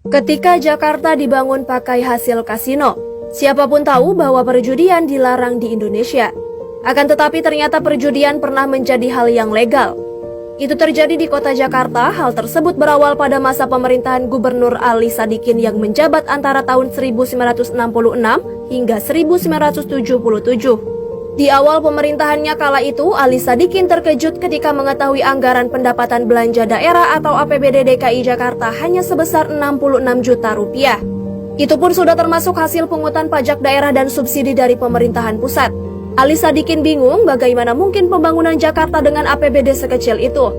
Ketika Jakarta dibangun pakai hasil kasino, siapapun tahu bahwa perjudian dilarang di Indonesia. Akan tetapi ternyata perjudian pernah menjadi hal yang legal. Itu terjadi di kota Jakarta. Hal tersebut berawal pada masa pemerintahan Gubernur Ali Sadikin yang menjabat antara tahun 1966 hingga 1977. Di awal pemerintahannya kala itu, Ali Sadikin terkejut ketika mengetahui anggaran pendapatan belanja daerah atau APBD DKI Jakarta hanya sebesar 66 juta rupiah. Itu pun sudah termasuk hasil pungutan pajak daerah dan subsidi dari pemerintahan pusat. Ali Sadikin bingung bagaimana mungkin pembangunan Jakarta dengan APBD sekecil itu.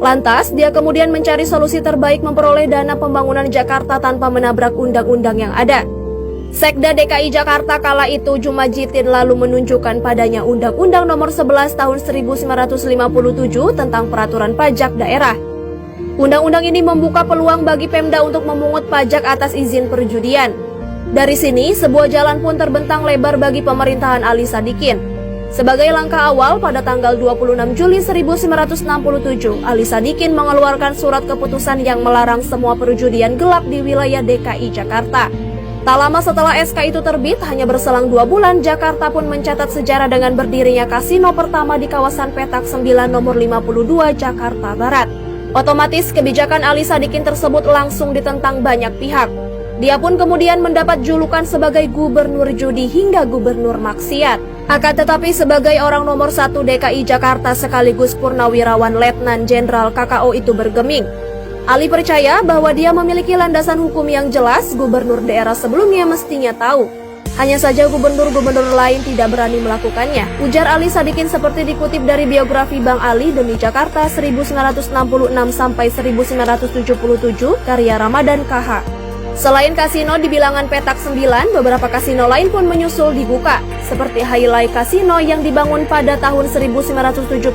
Lantas, dia kemudian mencari solusi terbaik memperoleh dana pembangunan Jakarta tanpa menabrak undang-undang yang ada. Sekda DKI Jakarta kala itu Djumajitin lalu menunjukkan padanya Undang-Undang Nomor 11 Tahun 1957 tentang Peraturan Pajak Daerah. Undang-undang ini membuka peluang bagi Pemda untuk memungut pajak atas izin perjudian. Dari sini, sebuah jalan pun terbentang lebar bagi pemerintahan Ali Sadikin. Sebagai langkah awal, pada tanggal 26 Juli 1967, Ali Sadikin mengeluarkan surat keputusan yang melarang semua perjudian gelap di wilayah DKI Jakarta. Tak lama setelah SK itu terbit, hanya berselang 2 bulan, Jakarta pun mencatat sejarah dengan berdirinya kasino pertama di kawasan Petak 9 nomor 52 Jakarta Barat. Otomatis kebijakan Ali Sadikin tersebut langsung ditentang banyak pihak. Dia pun kemudian mendapat julukan sebagai Gubernur Judi hingga Gubernur Maksiat. Akan tetapi sebagai orang nomor 1 DKI Jakarta sekaligus purnawirawan Letnan Jenderal KKO itu bergeming. Ali percaya bahwa dia memiliki landasan hukum yang jelas. Gubernur daerah sebelumnya mestinya tahu. Hanya saja gubernur-gubernur lain tidak berani melakukannya, ujar Ali Sadikin seperti dikutip dari biografi Bang Ali Demi Jakarta 1966 sampai 1977 karya Ramadan KH. Selain kasino di bilangan Petak 9, beberapa kasino lain pun menyusul dibuka, seperti Highlight Kasino yang dibangun pada tahun 1971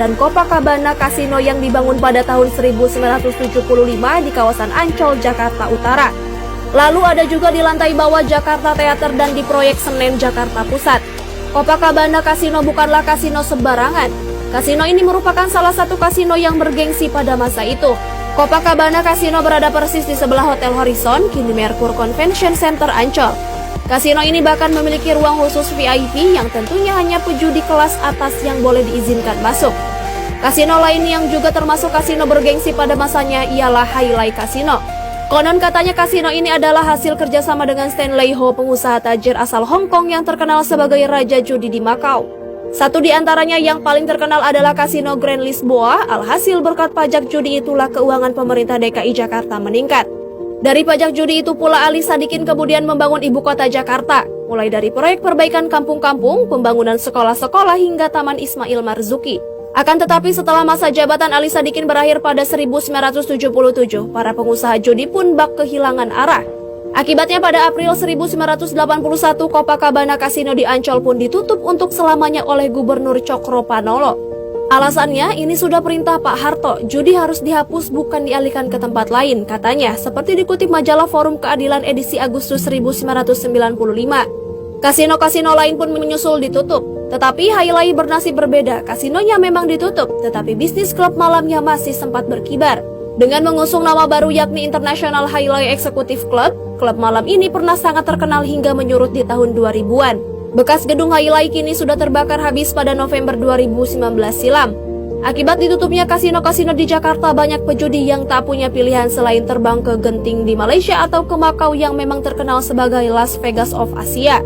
dan Copacabana Kasino yang dibangun pada tahun 1975 di kawasan Ancol, Jakarta Utara. Lalu ada juga di lantai bawah Jakarta Theater dan di proyek Senen, Jakarta Pusat. Copacabana Kasino bukanlah kasino sembarangan. Kasino ini merupakan salah satu kasino yang bergengsi pada masa itu. Copacabana Kasino berada persis di sebelah Hotel Horizon, kini Merkur Convention Center Ancol. Kasino ini bahkan memiliki ruang khusus VIP yang tentunya hanya pejudi kelas atas yang boleh diizinkan masuk. Kasino lain yang juga termasuk kasino bergengsi pada masanya ialah Highlight Kasino. Konon katanya kasino ini adalah hasil kerjasama dengan Stanley Ho, pengusaha tajir asal Hong Kong yang terkenal sebagai Raja Judi di Macau. Satu di antaranya yang paling terkenal adalah Kasino Grand Lisboa. Alhasil berkat pajak judi itulah keuangan pemerintah DKI Jakarta meningkat. Dari pajak judi itu pula Ali Sadikin kemudian membangun ibu kota Jakarta, mulai dari proyek perbaikan kampung-kampung, pembangunan sekolah-sekolah hingga Taman Ismail Marzuki. Akan tetapi setelah masa jabatan Ali Sadikin berakhir pada 1977, para pengusaha judi pun bak kehilangan arah. Akibatnya pada April 1981, Copacabana Kasino di Ancol pun ditutup untuk selamanya oleh Gubernur Cokropanolo. Alasannya, ini sudah perintah Pak Harto, judi harus dihapus bukan dialihkan ke tempat lain, katanya, seperti dikutip majalah Forum Keadilan edisi Agustus 1995. Kasino-kasino lain pun menyusul ditutup, tetapi Highlight bernasib berbeda. Kasinonya memang ditutup, tetapi bisnis klub malamnya masih sempat berkibar. Dengan mengusung nama baru yakni International Highlight Executive Club, klub malam ini pernah sangat terkenal hingga menyurut di tahun 2000-an. Bekas gedung Highlight kini sudah terbakar habis pada November 2019 silam. Akibat ditutupnya kasino-kasino di Jakarta, banyak pejudi yang tak punya pilihan selain terbang ke Genting di Malaysia atau ke Macau yang memang terkenal sebagai Las Vegas of Asia.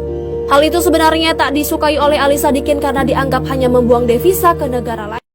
Hal itu sebenarnya tak disukai oleh Ali Sadikin karena dianggap hanya membuang devisa ke negara lain.